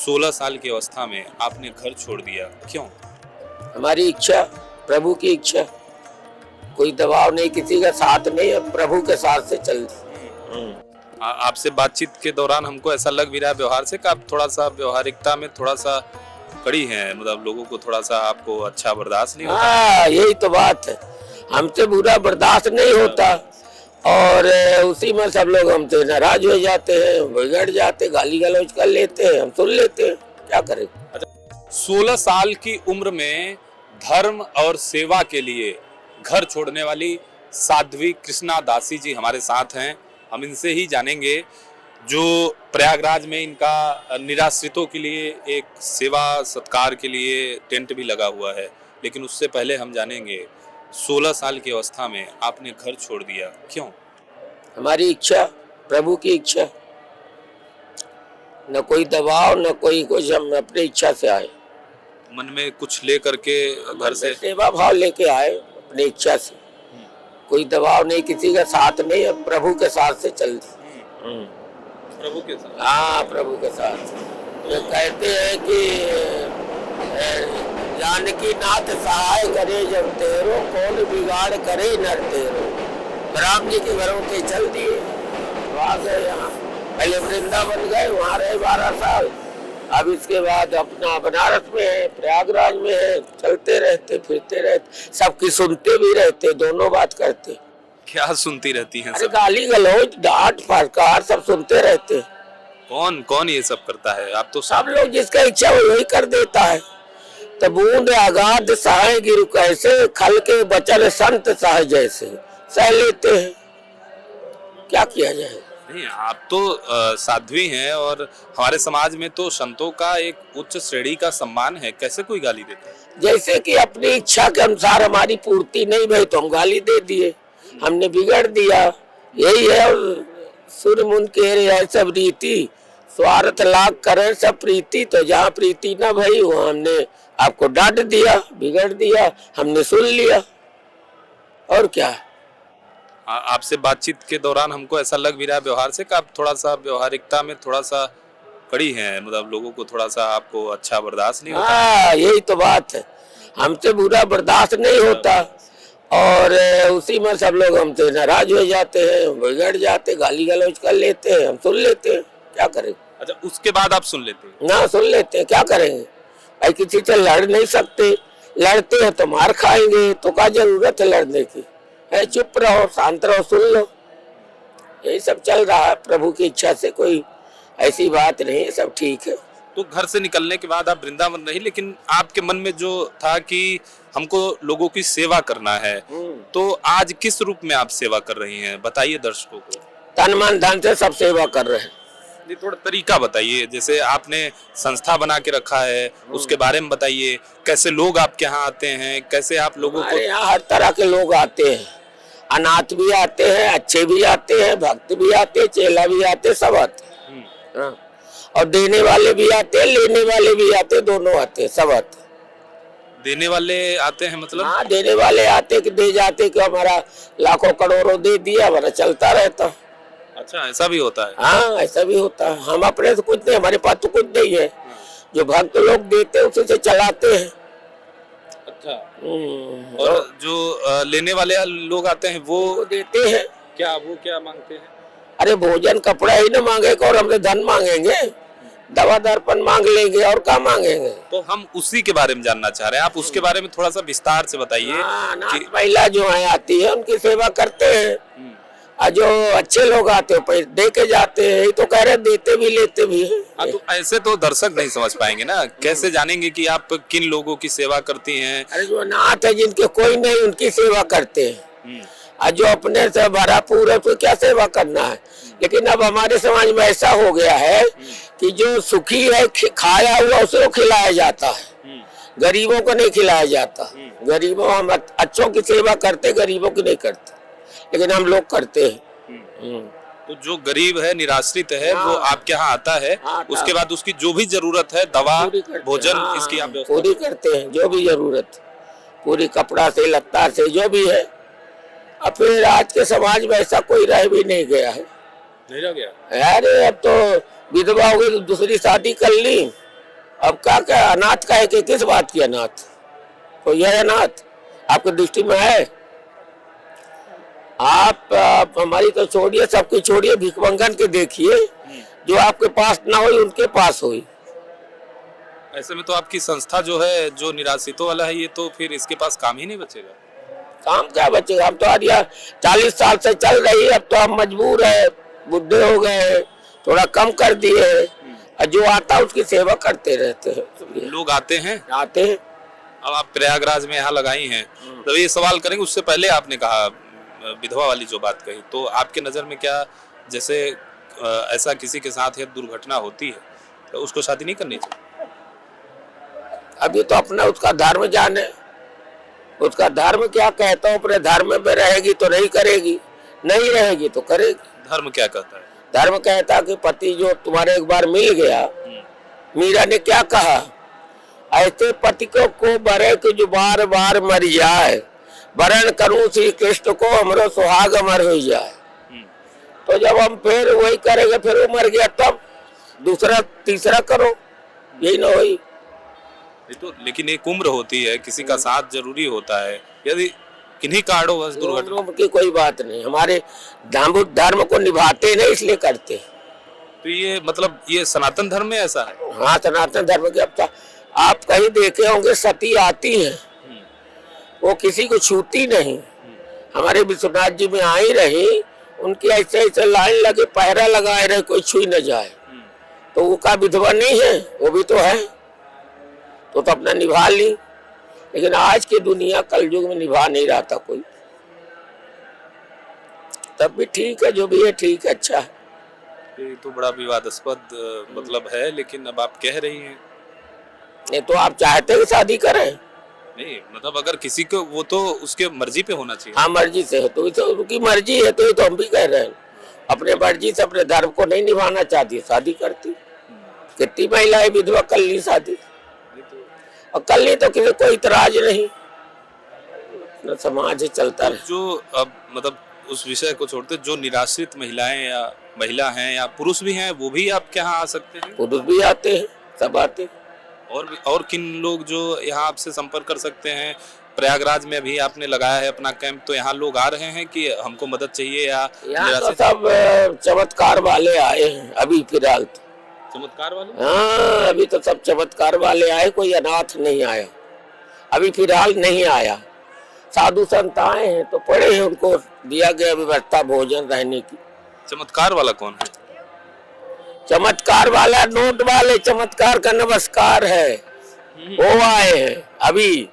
16 साल की अवस्था में आपने घर छोड़ दिया, क्यों? हमारी इच्छा, प्रभु की इच्छा। कोई दबाव नहीं, किसी का साथ नहीं, अब प्रभु के साथ से चल। आपसे बातचीत के दौरान हमको ऐसा लग भी रहा है व्यवहार से कि आप थोड़ा सा व्यवहारिकता में थोड़ा सा कड़ी हैं, मतलब लोगों को थोड़ा सा आपको अच्छा बर्दाश्त नहीं होता। हाँ, यही तो बात है। हमसे बुरा बर्दाश्त नहीं होता और उसी में सब लोग हमसे नाराज हो जाते हैं, बिगड़ जाते, गाली गलौज कर लेते हैं, हम सुन लेते हैं, क्या करें। 16 साल की उम्र में धर्म और सेवा के लिए घर छोड़ने वाली साध्वी कृष्णा दासी जी हमारे साथ हैं। हम इनसे ही जानेंगे जो प्रयागराज में इनका निराश्रितों के लिए एक सेवा सत्कार के लिए टेंट भी लगा हुआ है। लेकिन उससे पहले हम जानेंगे 16 साल की अवस्था में आपने घर छोड़ दिया, क्यों? हमारी इच्छा, प्रभु की इच्छा। न कोई दबाव, न कोई कुछ, हम अपनी इच्छा से आए। मन में कुछ ले करके घर से सेवा भाव लेके आए, अपनी इच्छा से। कोई दबाव नहीं, किसी का साथ नहीं, अब प्रभु के साथ से चल। प्रभु के साथ। हाँ, प्रभु के साथ। ये कहते हैं कि जानकी नाथ सहाय करे जब तेरो, कौन बिगाड़ करे नर तेरो। राम जी के घरों के चल दिए, वहाँ गए। यहाँ पहले वृंदावन गए, वहाँ रहे 12 साल। अब इसके बाद अपना बनारस में है, प्रयागराज में है, चलते रहते, फिरते रहते, सबकी सुनते भी रहते, दोनों बात करते। क्या सुनती रहती हैं अरे सब? गाली गलौज, डांट फटकार सब सुनते रहते। कौन कौन ये सब करता है? आप तो सब लोग जिसका इच्छा वो वही कर देता है। तो बूंद अगाध सहाय गिर कैसे, खल के बचन संत सह जैसे, सह लेते हैं। क्या किया जाए। नहीं, आप तो साध्वी हैं और हमारे समाज में तो संतों का एक उच्च श्रेणी का सम्मान है, कैसे कोई गाली देता है? जैसे कि अपनी इच्छा के अनुसार हमारी पूर्ति नहीं भई तो हम गाली दे दिए, हमने बिगड़ दिया, यही है। और सुर मुन के सब रीति, स्वार्थ लाग करे सब प्रीति। तो जहाँ प्रीति न भई वो हमने आपको डांट दिया, बिगड़ दिया, हमने सुन लिया, और क्या। आपसे बातचीत के दौरान हमको ऐसा लग भी रहा है व्यवहार से कि आप थोड़ा सा व्यवहारिकता में थोड़ा सा कड़ी हैं, मतलब लोगों को थोड़ा सा आपको अच्छा बर्दाश्त नहीं होता। हाँ, यही तो बात है। हमसे बुरा बर्दाश्त नहीं होता और उसी में सब लोग हमसे नाराज हो जाते हैं, बिगड़ जाते, गाली गलौज कर लेते हैं, हम सुन लेते हैं, क्या करें। अच्छा, उसके बाद आप सुन लेते हैं? ना, सुन लेते हैं, क्या करेंगे भाई। किसी से लड़ नहीं सकते, लड़ते हैं तो मार खाएंगे, तो क्या जरूरत है लड़ने की। है, चुप रहो, शांत रहो, सुन लो। यही सब चल रहा है, प्रभु की इच्छा से कोई ऐसी बात नहीं है, सब ठीक है। तो घर से निकलने के बाद आप वृंदावन नहीं, लेकिन आपके मन में जो था कि हमको लोगों की सेवा करना है, तो आज किस रूप में आप सेवा कर रही हैं, बताइए दर्शकों को। तन मन धन से सब सेवा कर रहे हैं। थोड़ा तरीका बताइए, जैसे आपने संस्था बना के रखा है उसके बारे में बताइए। कैसे लोग आपके यहाँ आते हैं, कैसे आप लोगों को? यहाँ हर तरह के लोग आते हैं, अनाथ भी आते हैं, अच्छे भी आते हैं, भक्त भी आते हैं, चेला भी आते हैं, सब आते हैं। हाँ। और देने वाले भी आते हैं, लेने वाले भी आते हैं, दोनों आते हैं, सब आते हैं। देने वाले आते हैं मतलब? हाँ, देने वाले आते कि दे जाते कि हमारा लाखों करोड़ों दे दिया, हमारा चलता रहता। अच्छा, ऐसा भी होता है? हाँ, ऐसा भी होता है। हम अपने से कुछ नहीं, हमारे पास तो कुछ नहीं है, जो भक्त लोग देते हैं उसी से चलाते हैं। अच्छा। और जो लेने वाले लोग आते हैं वो देते हैं। वो क्या मांगते हैं? अरे भोजन कपड़ा ही न मांगेगा और हमसे धन मांगेंगे, दवा दर्पण मांग लेंगे, और क्या मांगेंगे। तो हम उसी के बारे में जानना चाह रहे हैं, आप उसके बारे में थोड़ा सा विस्तार से बताइए। कि महिला जो है आती है उनकी सेवा करते हैं, और जो अच्छे लोग आते हैं पैसे दे के जाते हैं। तो कह रहे देते भी लेते भी हैं। तो ऐसे तो दर्शक नहीं समझ पाएंगे ना, कैसे जानेंगे कि आप किन लोगों की सेवा करती हैं? अरे जो अनाथ है, जिनके कोई नहीं, उनकी सेवा करते हैं। और जो अपने से भरा पूरा, तो क्या सेवा करना है। लेकिन अब हमारे समाज में ऐसा हो गया है कि जो सुखी है, खाया हुआ उसको खिलाया जाता है, गरीबों को नहीं खिलाया जाता। गरीबों, हम अच्छों की सेवा करते, गरीबों की नहीं करते, लेकिन हम लोग करते हैं। तो जो गरीब है, निराश्रित है, वो आपके यहाँ आता है, उसके बाद उसकी जो भी जरूरत है, दवा भोजन, इसकी आप पूरी करते हैं। जो भी जरूरत पूरी, कपड़ा से लत्ता से जो भी है। अब फिर आज के समाज में ऐसा कोई रह भी नहीं गया है। नहीं रह गया? अरे अब तो विधवा हो गई तो दूसरी शादी कर ली, अब क्या अनाथ का है कि किस बात की अनाथ? कोई है अनाथ आपकी दृष्टि में है? आप हमारी तो छोड़िए, सबकी छोड़िए, भिखमंगन के देखिए, जो आपके पास ना हो उनके पास हो। ऐसे में तो आपकी संस्था जो है, जो निराश्रितों वाला है, ये तो फिर इसके पास काम ही नहीं बचेगा। काम क्या बचेगा? हम तो आज 40 साल से चल रही है, अब तो हम मजबूर है, बुढ़े हो गए, थोड़ा कम कर दिए, और जो आता उसकी सेवा करते रहते हैं। लोग आते हैं। अब आप प्रयागराज में यहाँ लगाई हैं, तो ये सवाल करेंगे। उससे पहले आपने कहा विधवा वाली जो बात कही, तो आपके नजर में क्या, जैसे ऐसा किसी के साथ है दुर्घटना होती है तो उसको शादी नहीं करनी चाहिए? अभी तो अपना उसका धर्म जाने, उसका धर्म क्या कहता हूँ, अपने धर्म में रहेगी तो नहीं करेगी, नहीं रहेगी तो करेगी। धर्म क्या कहता है? धर्म कहता कि पति जो तुम्हारे एक बार मिल गया, मीरा ने क्या कहा, ऐसे पति को बरे कि जो बार बार मर जाए, वरण करूं श्री कृष्ण को हमरो सुहाग अमर हो जाए। तो जब हम फिर वही करेंगे, फिर वो मर गया तब दूसरा तीसरा करो, यही ना होई। तो लेकिन एक उम्र होती है, किसी का साथ जरूरी होता है, यदि किन्हीं कारणों बस दुर्घटना की कोई बात नहीं, हमारे धर्म को निभाते नहीं इसलिए करते। तो ये मतलब ये सनातन धर्म में ऐसा है? हाँ, सनातन धर्म के। अब आप कहीं देखे होंगे सती आती हैं, वो किसी को छूती नहीं। हमारे विश्वनाथ जी में आई रही, उनकी ऐसे ऐसे लाइन लगे, पहरा लगाए रहे, कोई छुई न जाए। तो वो का विधवा नहीं है? वो भी तो है, तो अपना निभा ली। लेकिन आज की दुनिया कलयुग में निभा नहीं रहा था कोई। तब भी ठीक है, जो भी है ठीक है, अच्छा है। ये तो बड़ा विवादास्पद मतलब है, लेकिन अब आप कह रही हैं। नहीं तो आप चाहते हैं शादी करें? नहीं मतलब अगर किसी को, वो तो उसके मर्जी पे होना चाहिए। हाँ, मर्जी से है, तो उनकी मर्जी है, तो हम भी कह रहे हैं अपने मर्जी से अपने धर्म को नहीं निभाना चाहती, शादी करती। कितनी महिलाएं विधवा कर ली शादी, और कर ली तो किसी को इतराज नहीं, न समाज चलता रहे। जो अब मतलब उस विषय को छोड़ते, जो निराश्रित महिलाएं या महिला हैं या पुरुष भी हैं, वो भी आपके यहाँ आ सकते हैं? पुरुष भी आते हैं, सब आते हैं। और किन लोग जो यहाँ आपसे संपर्क कर सकते हैं? प्रयागराज में अभी आपने लगाया है अपना कैंप, तो यहाँ लोग आ रहे हैं कि हमको मदद चाहिए, या यहाँ तो सब चमत्कार वाले आए हैं अभी फिलहाल। तो चमत्कार वाले? हाँ, अभी तो सब चमत्कार वाले आए, कोई अनाथ नहीं आया अभी फिलहाल, नहीं आया। साधु संत आए हैं तो पड़े हैं, उनको दिया गया व्यवस्था भोजन रहने की। चमत्कार वाला कौन है? चमत्कार वाला नोट वाले चमत्कार का नमस्कार है, वो आए हैं अभी।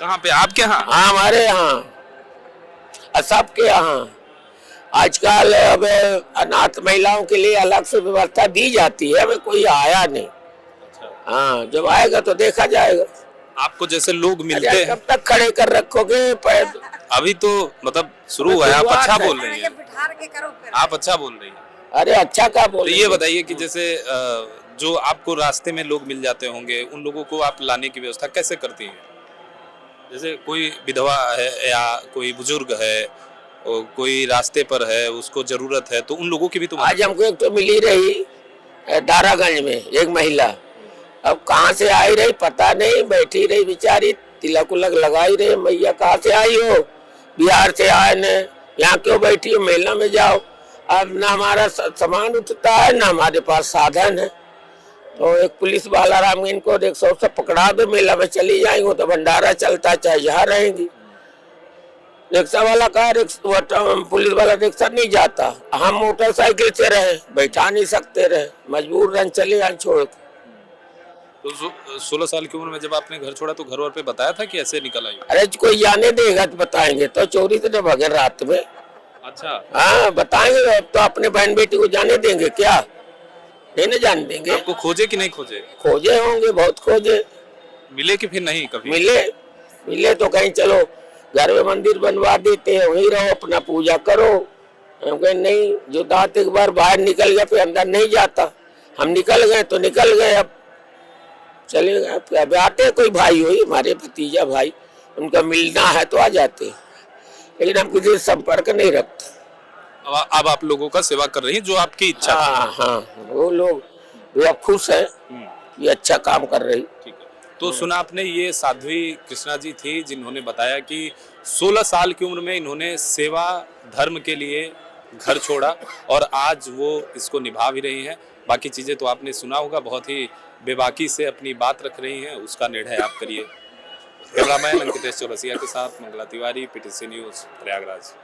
कहाँ पे? आपके यहाँ? हाँ, हमारे यहाँ, सबके यहाँ। आजकल अब अनाथ महिलाओं के लिए अलग से व्यवस्था दी जाती है, अभी कोई आया नहीं। हाँ, जब आएगा तो देखा जाएगा। आपको जैसे लोग मिलते हैं, कब तक खड़े कर रखोगे? अभी तो मतलब शुरू हुआ है, आप अच्छा बोल रही हैं, आप अच्छा बोल रही हैं। अरे अच्छा क्या बोल? तो ये बताइए कि जैसे जो आपको रास्ते में लोग मिल जाते होंगे, उन लोगों को आप लाने की व्यवस्था कैसे करती हैं? जैसे कोई विधवा है या कोई बुजुर्ग है, और कोई रास्ते पर है, उसको जरूरत है, तो उन लोगों की भी तो। आज हमको एक तो मिली रही दारागंज में एक महिला, अब कहाँ से आई रही पता नहीं, बैठी रही बेचारी, तिलक उलक लगाई रही। मैया कहाँ से आई हो? बिहार से आए ने, यहाँ क्यों बैठी हो? मेला में जाओ। अब ना हमारा सामान उठता है, ना हमारे पास साधन है। तो एक पुलिस वाला राम इनको 100 से पकड़ा दो, मेला में चली जाएंगे, तो भंडारा चलता चाहे जहाँ रहेंगी। रिक्शा वाला कहा, पुलिस वाला रिक्शा नहीं जाता, हम मोटरसाइकिल से रहे, बैठा नहीं सकते रहे, मजबूर रन चले जाए छोड़। तो 16 साल की उम्र में जब आपने घर छोड़ा, तो घर वार पे बताया था कि ऐसे निकल आई? अरे कोई जाने देगा तो बताएंगे, तो चोरी से न भगे रात में। अच्छा। हाँ, बताएंगे, तो अपने बहन बेटी को जाने देंगे क्या? नहीं न जाने देंगे। आपको खोजे कि नहीं खोजे? खोजे होंगे, बहुत खोजे। मिले कि फिर नहीं कभी? मिले तो कहीं चलो घर में मंदिर बनवा देते हैं, वहीं रहो, अपना पूजा करो। हम कहे नहीं, जो दांत एक बार बाहर निकल गया फिर अंदर नहीं जाता। हम निकल गए तो निकल गए, अब चले गए। अब आते कोई भाई हुई, हमारे भतीजा भाई, उनका मिलना है तो आ जाते, लेकिन हम किसी से संपर्क नहीं रखते। अब आप लोगों का सेवा कर रही हैं, जो आपकी इच्छा। हाँ, वो लोग भी अब खुश है ये अच्छा काम कर रही। ठीक है। तो सुना आपने, ये साध्वी कृष्णा जी थी जिन्होंने बताया कि 16 साल की उम्र में इन्होंने सेवा धर्म के लिए घर छोड़ा और आज वो इसको निभा भी रही हैं। बाकी चीजें तो आपने सुना होगा, बहुत ही बेबाकी से अपनी बात रख रही हैं, उसका निर्णय आप करिए। कैमरामैन अंकितेश चौरसिया के साथ मंगला तिवारी, पीटीसी न्यूज, प्रयागराज।